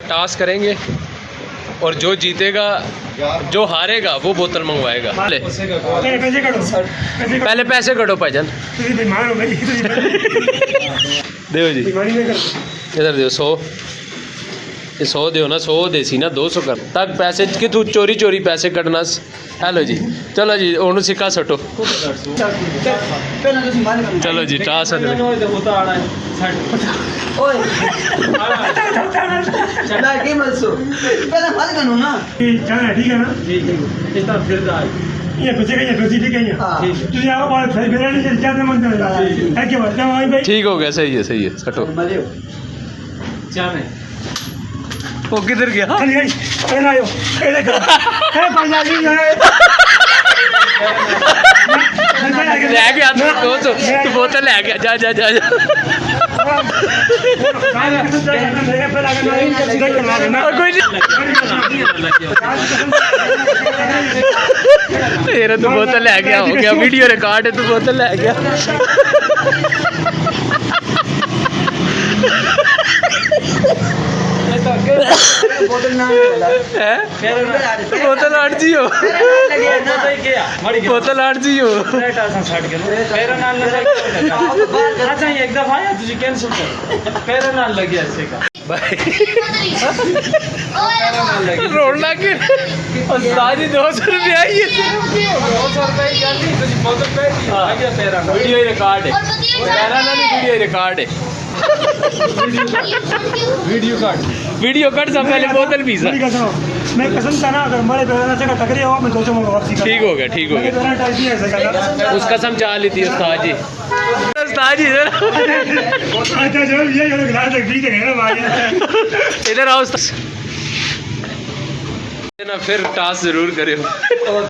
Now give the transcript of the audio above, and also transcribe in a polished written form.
Task करेंगे और जो जीतेगा जो हारेगा वो बोतल मंगवाएगा। पहले पैसे कटो भाईजान। दो जी इधर दो 100 ये 100 दो ना 100 देसी ना 200 कर तक पैसे कि तू चोरी चोरी पैसे कटना। हेलो जी चलो जी ओनू सिक्का सटो। चलो जी टास ठीक हो गया। सही है सटो। वो किधर गया? ले गया तू बोतल ले गया। जा जा जा जा कोई तेरा तू बोतल ले गया। हो गया वीडियो रिकॉर्ड है। तू बोतल ले गया। बोतल आठ जी हो बोतल आठ जी हो रोड लग गए। 200 रुपया वीडियो रिकॉर्ड है। वीडियो रिकॉर्ड है। वीडियो कट सब पहले बोतल पी सर। मैं कसम था ना अगर बड़े पैसा से टकरे हो मैं 200 मंगवा वापसी। ठीक हो गया उस कसम चाह ली थी उस्ताद जी। उस्ताद जी इधर आओ ना फिर टास्क जरूर करे।